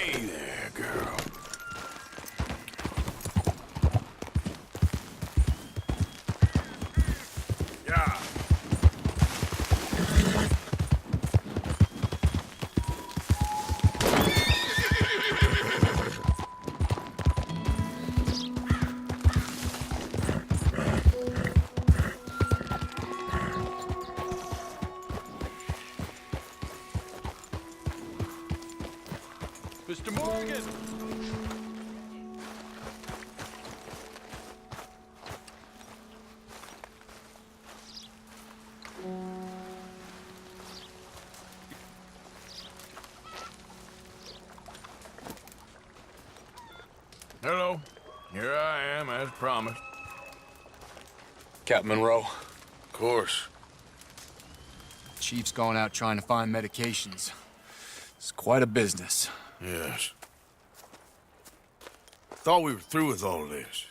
Hey there, girl. Yeah. Mr. Morgan! Hello. Here I am, as promised. Captain Monroe. Of course. Chief's gone out trying to find medications. It's quite a business. Yes. Thought we were through with all this.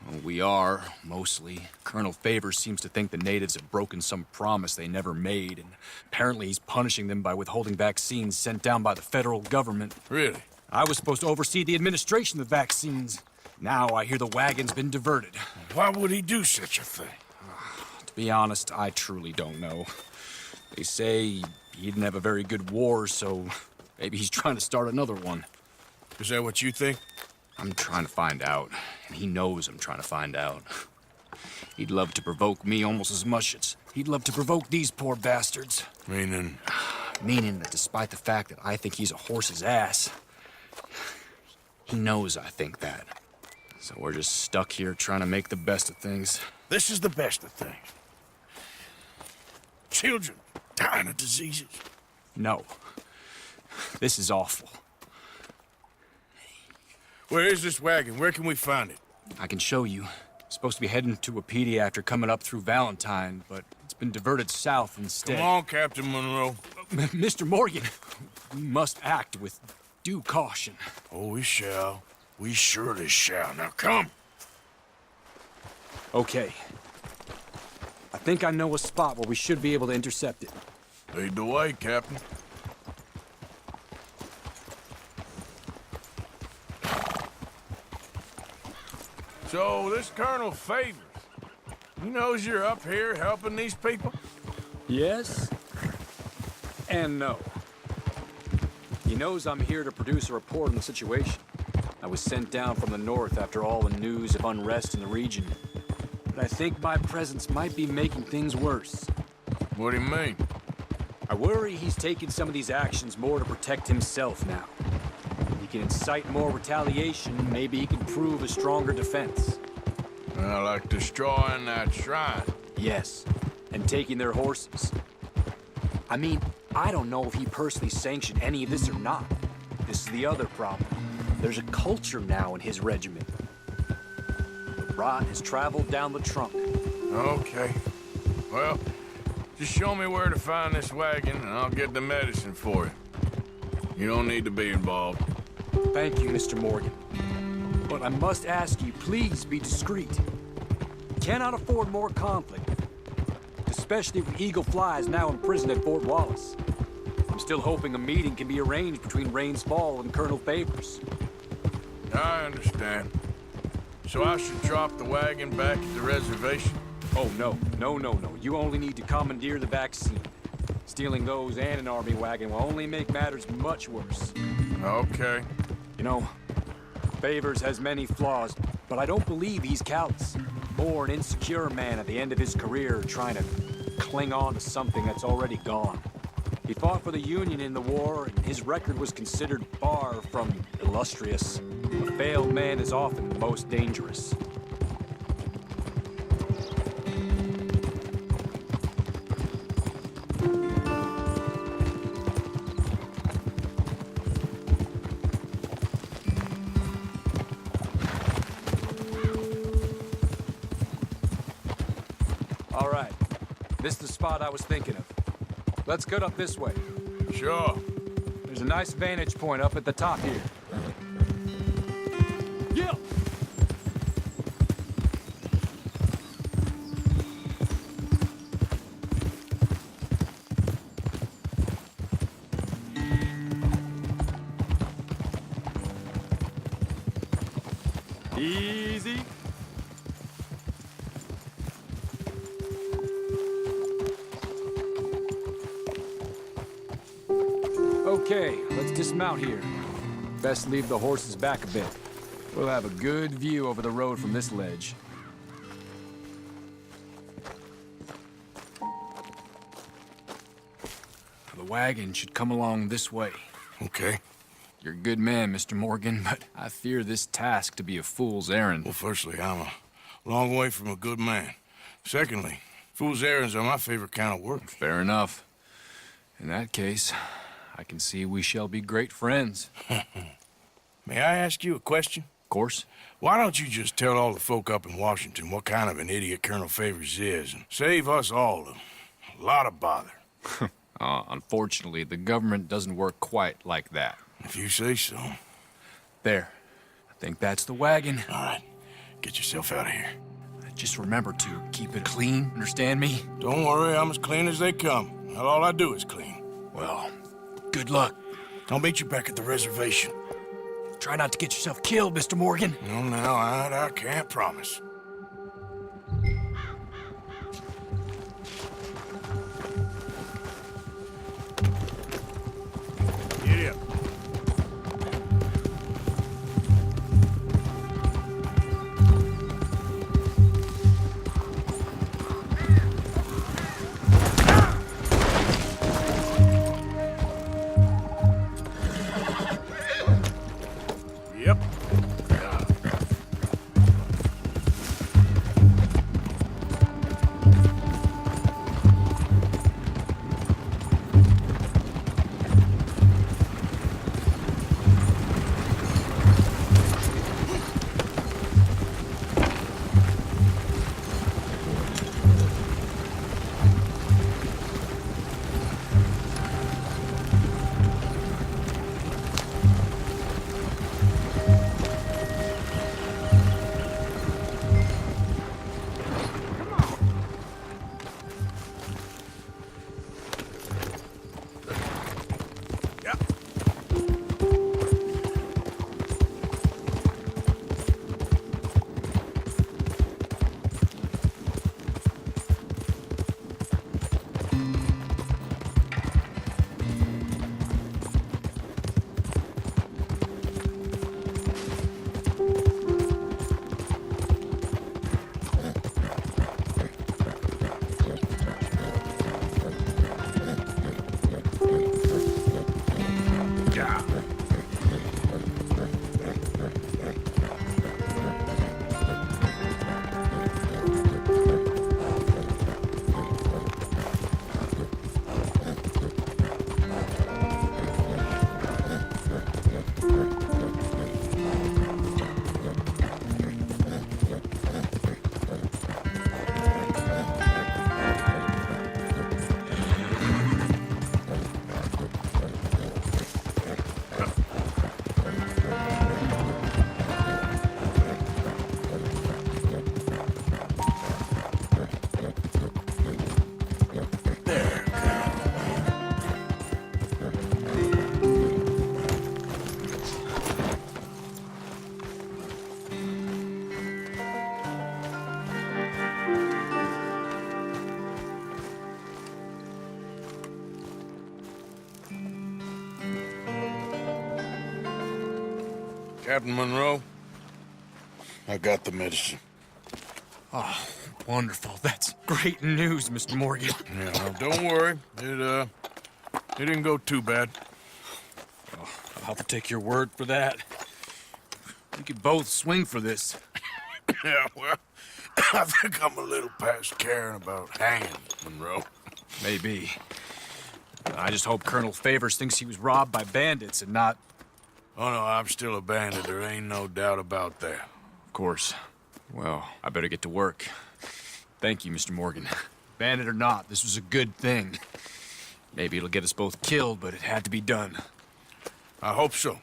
Well, we are, mostly. Colonel Favors seems to think the natives have broken some promise they never made, and apparently he's punishing them by withholding vaccines sent down by the federal government. Really? I was supposed to oversee the administration of the vaccines. Now I hear the wagon's been diverted. Why would he do such a thing? To be honest, I truly don't know. They say he didn't have a very good war, so maybe he's trying to start another one. Is that what you think? I'm trying to find out, and he knows I'm trying to find out. He'd love to provoke me almost as much as he'd love to provoke these poor bastards. Meaning? Meaning that despite the fact that I think he's a horse's ass, he knows I think that. So we're just stuck here trying to make the best of things. This is the best of things. Children dying of diseases. No. This is awful. Where is this wagon? Where can we find it? I can show you. Supposed to be heading to Wapiti after coming up through Valentine, but it's been diverted south instead. Come on, Captain Monroe. Mr. Morgan, we must act with due caution. Oh, we shall. We surely shall. Now come. Okay. I think I know a spot where we should be able to intercept it. Lead the way, Captain. So, this Colonel Favors, he knows you're up here helping these people? Yes and no. He knows I'm here to produce a report on the situation. I was sent down from the north after all the news of unrest in the region. But I think my presence might be making things worse. What do you mean? I worry he's taking some of these actions more to protect himself now. He can incite more retaliation, maybe he can prove a stronger defense. Like destroying that shrine. Yes, and taking their horses. I mean, I don't know if he personally sanctioned any of this or not. This is the other problem. There's a culture now in his regiment. The rot has traveled down the trunk. Okay. Well, just show me where to find this wagon, and I'll get the medicine for you. You don't need to be involved. Thank you, Mr. Morgan. But I must ask you, please be discreet. Cannot afford more conflict. Especially if Eagle Fly is now imprisoned at Fort Wallace. I'm still hoping a meeting can be arranged between Rains Fall and Colonel Favors. I understand. So I should drop the wagon back at the reservation? Oh, no. No. You only need to commandeer the vaccine. Stealing those and an army wagon will only make matters much worse. Okay. You know, Favors has many flaws, but I don't believe he's callous. Or an insecure man at the end of his career trying to cling on to something that's already gone. He fought for the Union in the war, and his record was considered far from illustrious. A failed man is often the most dangerous. All right. This is the spot I was thinking of. Let's cut up this way. Sure. There's a nice vantage point up at the top here. Yeah! Easy. Okay, let's dismount here. Best leave the horses back a bit. We'll have a good view over the road from this ledge. The wagon should come along this way. Okay. You're a good man, Mr. Morgan, but I fear this task to be a fool's errand. Well, firstly, I'm a long way from a good man. Secondly, fool's errands are my favorite kind of work. Fair enough. In that case, I can see we shall be great friends. May I ask you a question? Of course. Why don't you just tell all the folk up in Washington what kind of an idiot Colonel Favors is and save us all a lot of bother? Unfortunately, the government doesn't work quite like that. If you say so. There. I think that's the wagon. All right. Get yourself out of here. Just remember to keep it clean, understand me? Don't worry, I'm as clean as they come. Not all I do is clean. Well, good luck. I'll meet you back at the reservation. Try not to get yourself killed, Mr. Morgan. No, now, I can't promise. Giddy up. Yep. Captain Monroe, I got the medicine. Oh, wonderful. That's great news, Mr. Morgan. Yeah, well, don't worry. It didn't go too bad. Oh, I'll have to take your word for that. We could both swing for this. Yeah, well, I think I'm a little past caring about hanging, Monroe. Maybe. I just hope Colonel Favors thinks he was robbed by bandits and not... Oh, no, I'm still a bandit. There ain't no doubt about that. Of course. Well, I better get to work. Thank you, Mr. Morgan. Bandit or not, this was a good thing. Maybe it'll get us both killed, but it had to be done. I hope so.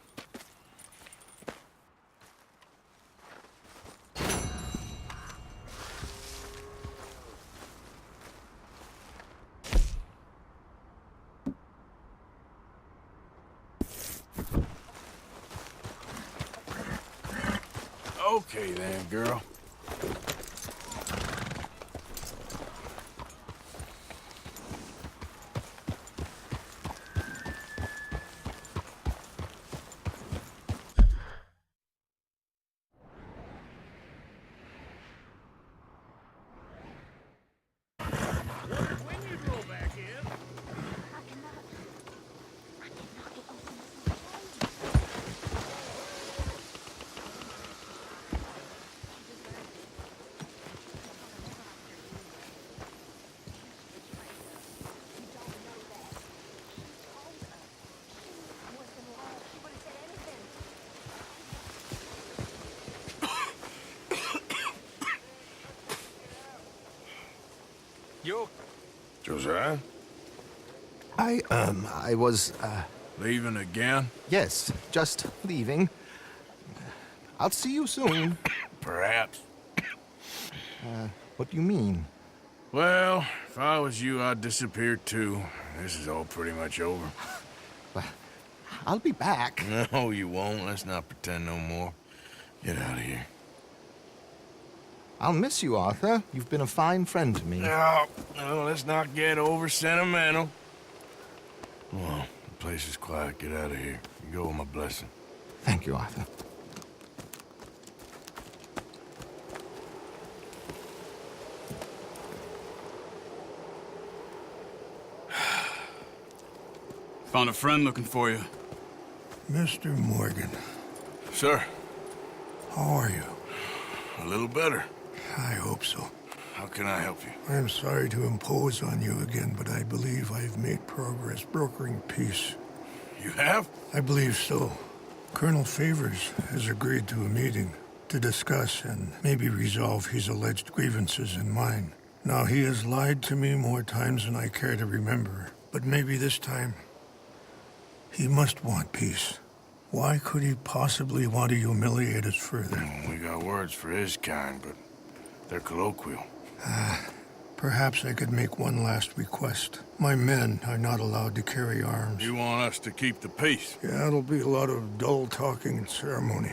Okay then, girl. You? Josiah? I was, Leaving again? yes, just leaving. I'll see you soon. Perhaps. What do you mean? Well, if I was you, I'd disappear too. This is all pretty much over. Well, I'll be back. No, you won't. Let's not pretend no more. Get out of here. I'll miss you, Arthur. You've been a fine friend to me. No, let's not get over sentimental. Come on, the place is quiet. Get out of here. You go with my blessing. Thank you, Arthur. Found a friend looking for you. Mr. Morgan, Sir, how are you? a little better. I hope so. How can I help you? I'm sorry to impose on you again, but I believe I've made progress brokering peace. You have? I believe so. Colonel Favors has agreed to a meeting to discuss and maybe resolve his alleged grievances and mine. Now, he has lied to me more times than I care to remember, but maybe this time he must want peace. Why could he possibly want to humiliate us further? We got words for his kind, but they're colloquial. Perhaps I could make one last request. My men are not allowed to carry arms. You want us to keep the peace? Yeah, it'll be a lot of dull talking and ceremony.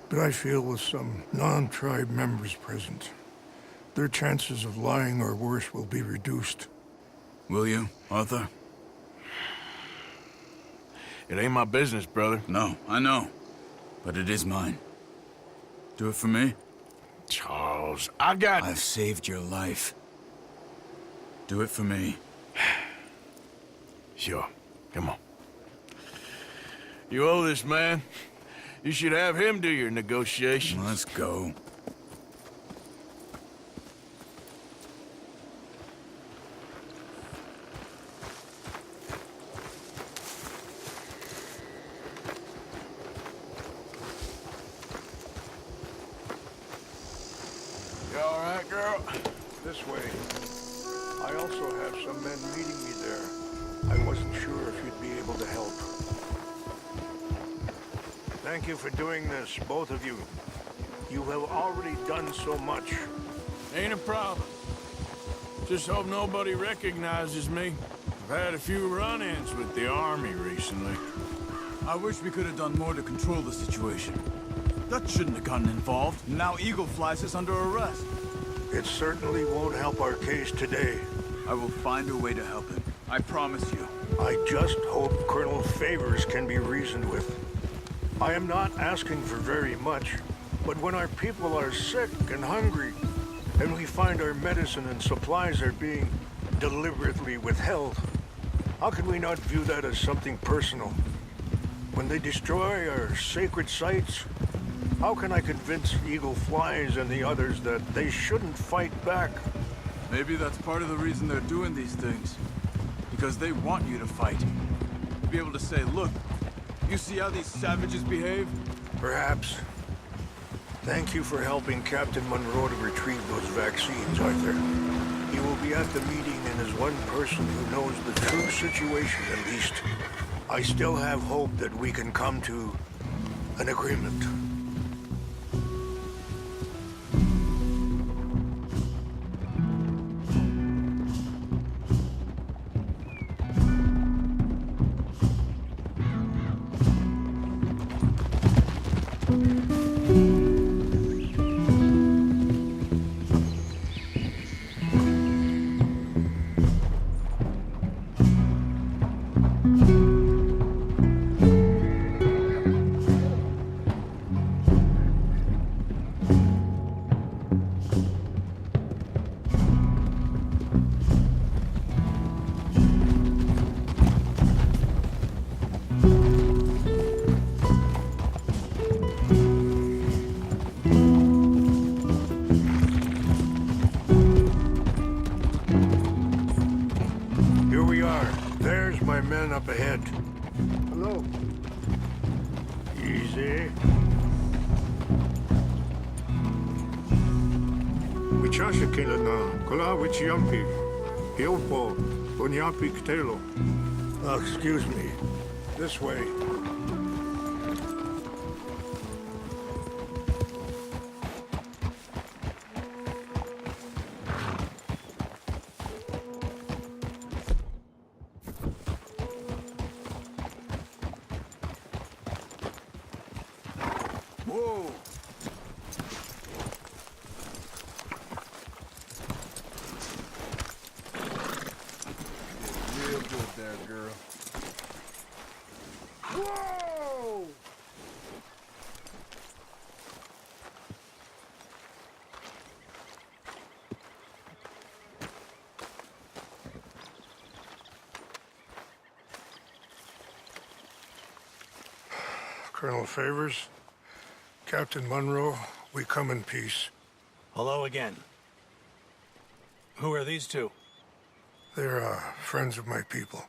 But I feel with some non-tribe members present, their chances of lying or worse will be reduced. Will you, Arthur? It ain't my business, brother. No, I know. But it is mine. Do it for me? Charles, I've saved your life. Do it for me. Sure. Come on. You owe this man. You should have him do your negotiations. Let's go. You all right, girl? This way. I also have some men meeting me there. I wasn't sure if you'd be able to help. Thank you for doing this, both of you. You have already done so much. Ain't a problem. Just hope nobody recognizes me. I've had a few run-ins with the army recently. I wish we could have done more to control the situation. Dutch shouldn't have gotten involved. Now Eagle flies us under arrest. It certainly won't help our case today. I will find a way to help him. I promise you. I just hope Colonel Favors can be reasoned with. I am not asking for very much, but when our people are sick and hungry, and we find our medicine and supplies are being deliberately withheld, how can we not view that as something personal? When they destroy our sacred sites, how can I convince Eagle Flies and the others that they shouldn't fight back? Maybe that's part of the reason they're doing these things. Because they want you to fight. To be able to say, look, you see how these savages behave? Perhaps. Thank you for helping Captain Monroe to retrieve those vaccines, Arthur. He will be at the meeting and is one person who knows the true situation at least. I still have hope that we can come to an agreement. Lieutenant. Hello. Easy. Wichasha kilana, kola wichiampi, hilpo, bunyapi ktelo. Excuse me. This way. Whoa! Did real good there, girl. Whoa! Colonel Favors, Captain Monroe, we come in peace. Hello again. Who are these two? They're friends of my people.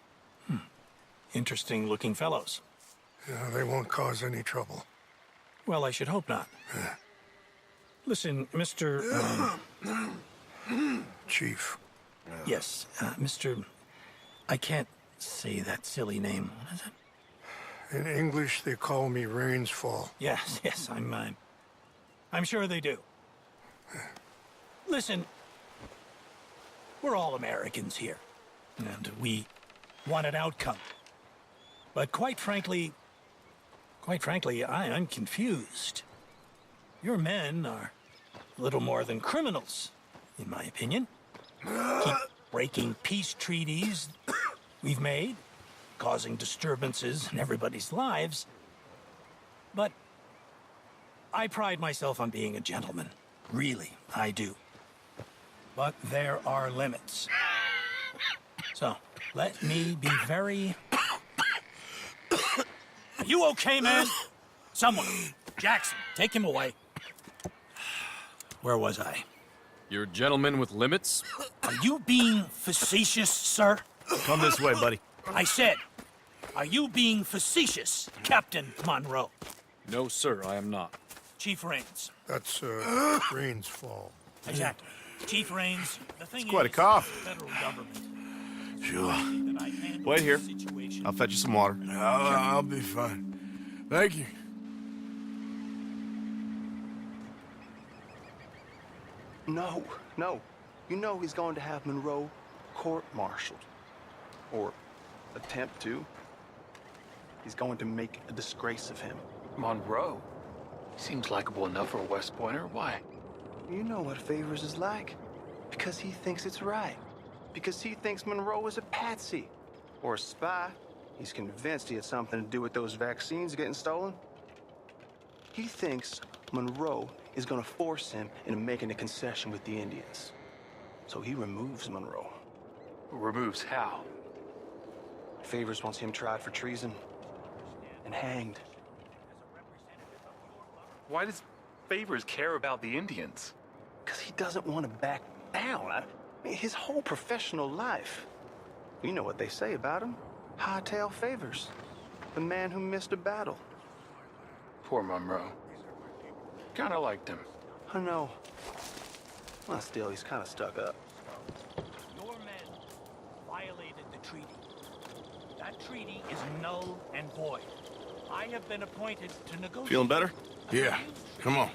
Interesting looking fellows. Yeah, they won't cause any trouble. Well, I should hope not. Listen, Mr. Chief. Yes, Mr. I can't say that silly name. What is it? In English, they call me Rainsfall. Yes, I'm sure they do. Listen, we're all Americans here, and we want an outcome. But quite frankly, I'm confused. Your men are a little more than criminals, in my opinion. Keep breaking peace treaties we've made, causing disturbances in everybody's lives. But I pride myself on being a gentleman. Really, I do. But there are limits. So, let me be very... Are you okay, man? Someone. Jackson, take him away. Where was I? You're a gentleman with limits? Are you being facetious, sir? Come this way, buddy. I said, are you being facetious, Captain Monroe? No, sir, I am not. Chief Raines. That's Rainsfall. Exactly. Chief Raines, the thing Quite a is, cough. the federal government. Sure. that I handle Wait here. the situation. I'll fetch you some water. I'll be fine. Thank you. No. You know he's going to have Monroe court-martialed. Or attempt to. He's going to make a disgrace of him. Monroe? Seems likable enough for a West Pointer. Why? You know what Favors is like. Because he thinks it's right. Because he thinks Monroe is a patsy. Or a spy. He's convinced he had something to do with those vaccines getting stolen. He thinks Monroe is gonna force him into making a concession with the Indians. So he removes Monroe. Removes how? Favors wants him tried for treason. And hanged. Why does Favors care about the Indians? Because he doesn't want to back down. I mean, his whole professional life. You know what they say about him. Hightail Favors. The man who missed a battle. Poor Monroe. Kinda liked him. I know. Well, still, he's kind of stuck up. Your men violated the treaty. That treaty is null and void. I have been appointed to negotiate. Feeling better? Yeah, come on.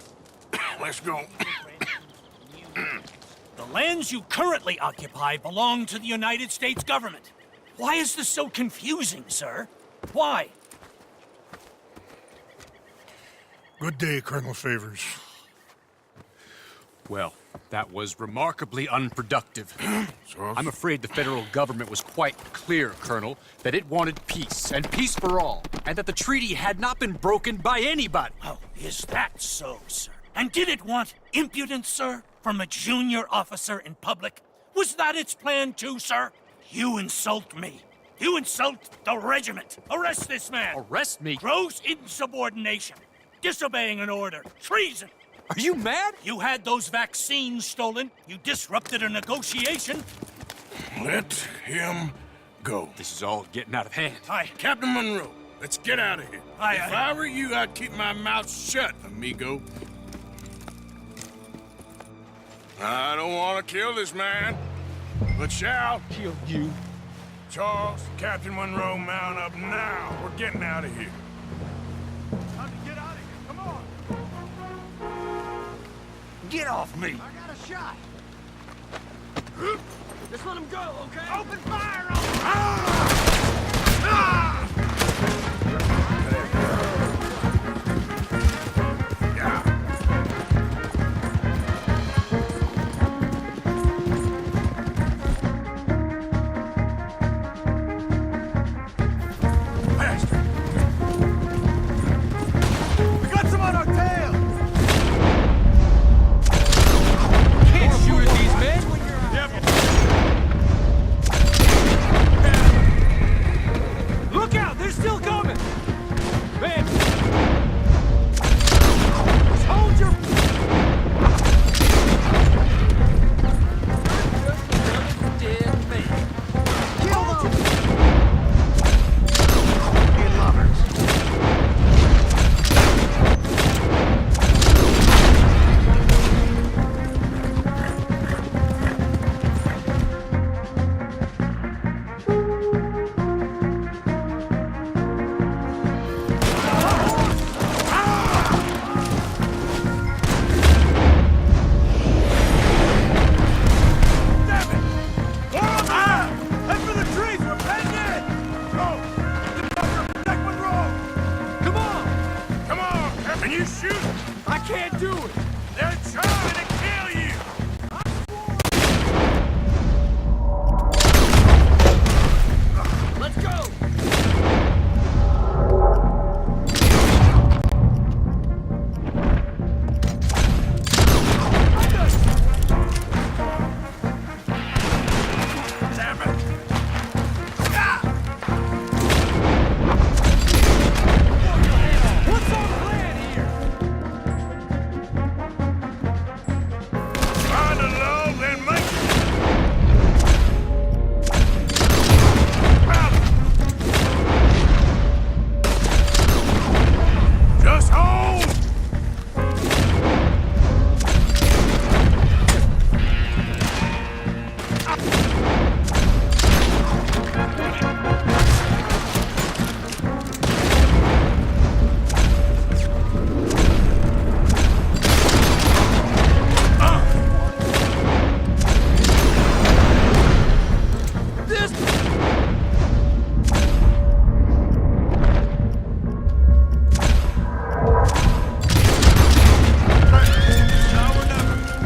Let's go. The lands you currently occupy belong to the United States government. Why is this so confusing, sir? Why? Good day, Colonel Favors. Well, that was remarkably unproductive. I'm afraid the federal government was quite clear, Colonel, that it wanted peace, and peace for all, and that the treaty had not been broken by anybody. Oh, is that so, sir? And did it want impudence, sir, from a junior officer in public? Was that its plan too, sir? You insult me. You insult the regiment. Arrest this man. Arrest me? Gross insubordination. Disobeying an order. Treason. Are you mad? You had those vaccines stolen. You disrupted a negotiation. Let him go. This is all getting out of hand. Hi, Captain Monroe. Let's get out of here. If I were you, I'd keep my mouth shut, amigo. I don't want to kill this man, but shall Kill you. Charles, Captain Monroe, mount up now. We're getting out of here. Time to get out of here. Come on. Get off me! I got a shot. Just let him go, okay? Open fire on him! We got some on our tail! Can't shoot at these men! Look out! They're still coming! Man! Just hold your... Dead man. Kill them! You lovers. Head for the trees! We're heading in! Go! Protect Monroe! Come on! Come on, Captain, you shoot! I can't do it! They're trying to kill you! Let's go! Damn it! What's our plan here? Find a low, then make it! Just hold!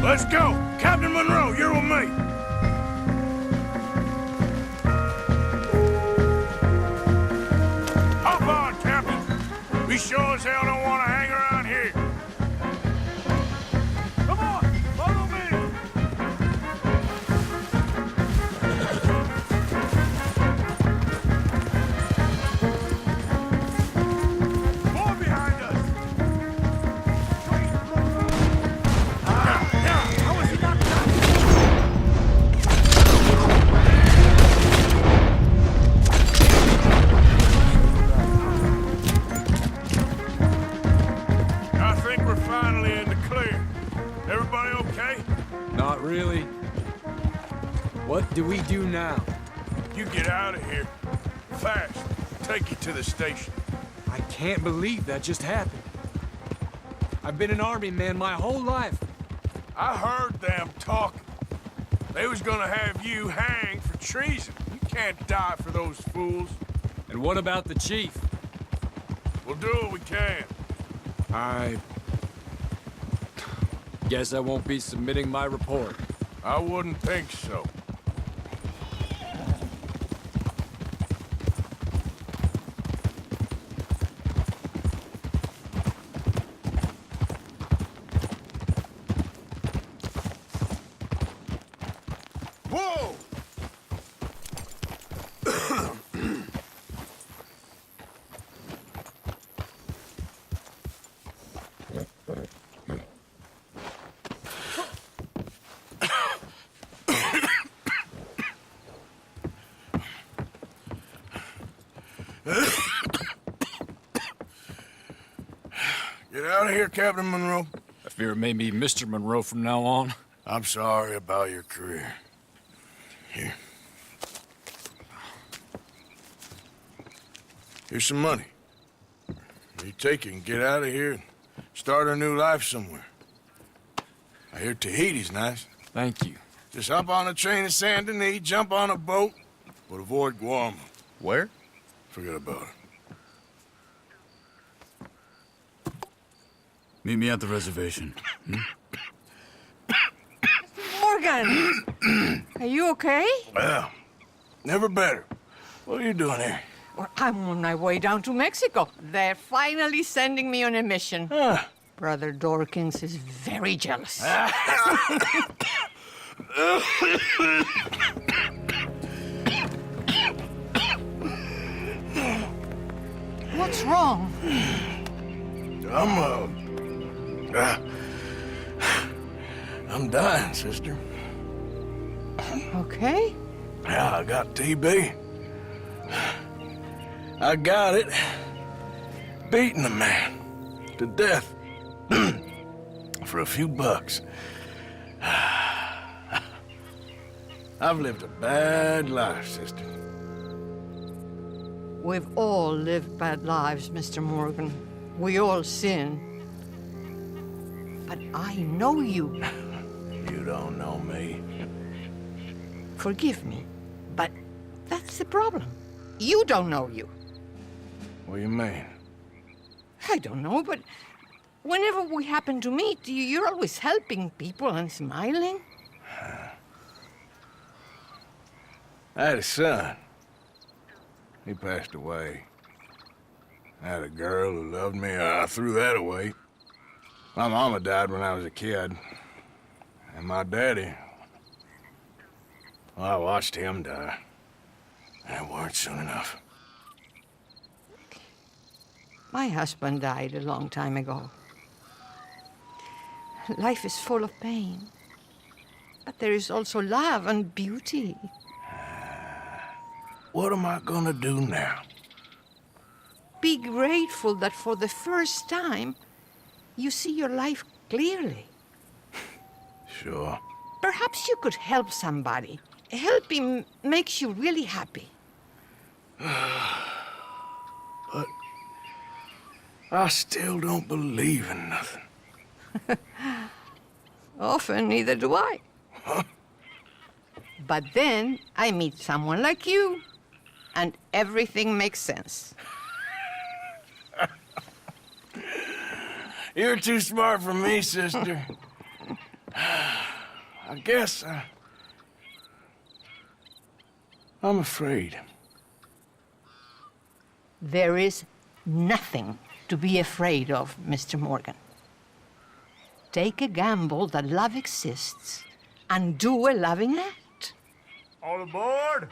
Let's go! Captain Monroe, you're with me! Hop on, Captain! We sure as hell don't want to hang around here. Come on! Follow me! More behind us! How is he not I think we're finally in the clear. Everybody okay? Not really. What do we do now? You get out of here. Fast. Take you to the station. I can't believe that just happened. I've been an army man my whole life. I heard them talking. They was gonna have you hanged for treason. You can't die for those fools. And what about the chief? We'll do what we can. I guess I won't be submitting my report. I wouldn't think so. Whoa! hear, Captain Monroe? I fear it may be Mr. Monroe from now on. I'm sorry about your career. Here. Here's some money. You take it and get out of here and start a new life somewhere. I hear Tahiti's nice. Thank you. Just hop on a train to Saint Denis, jump on a boat, but avoid Guam. Where? Forget about it. Meet me at the reservation. Morgan! Are you okay? Well, never better. What are you doing here? Well, I'm on my way down to Mexico. They're finally sending me on a mission. Brother Dorkins is very jealous. What's wrong? I'm dying, sister. Okay. Yeah, I got TB. I got it. Beating a man to death for a few bucks. I've lived a bad life, sister. We've all lived bad lives, Mr. Morgan. We all sin. But I know you. You don't know me. Forgive me, but that's the problem. You don't know you. What do you mean? I don't know, but whenever we happen to meet, you're always helping people and smiling. I had a son. He passed away. I had a girl who loved me. I threw that away. My mama died when I was a kid. And my daddy, well, I watched him die. And it weren't soon enough. My husband died a long time ago. Life is full of pain. But there is also love and beauty. What am I gonna do now? Be grateful that for the first time, you see your life clearly. Sure. Perhaps you could help somebody. Helping makes you really happy. But I still don't believe in nothing. Often, neither do I. Huh? But then I meet someone like you, and everything makes sense. You're too smart for me, sister. I guess I'm afraid. There is nothing to be afraid of, Mr. Morgan. Take a gamble that love exists and do a loving act. All aboard!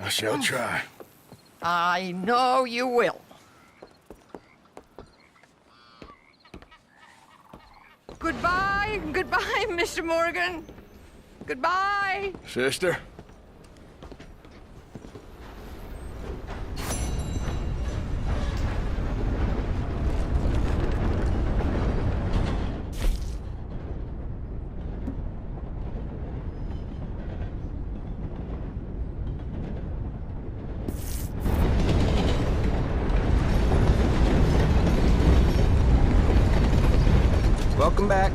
I shall try. I know you will. Goodbye, goodbye, Mr. Morgan. Goodbye. Sister? Welcome back.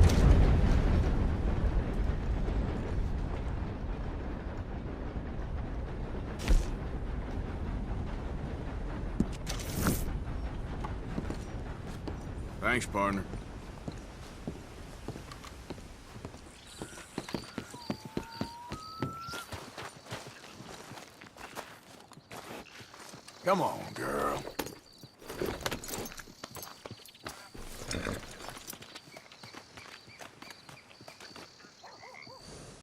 Thanks, partner. Come on, girl.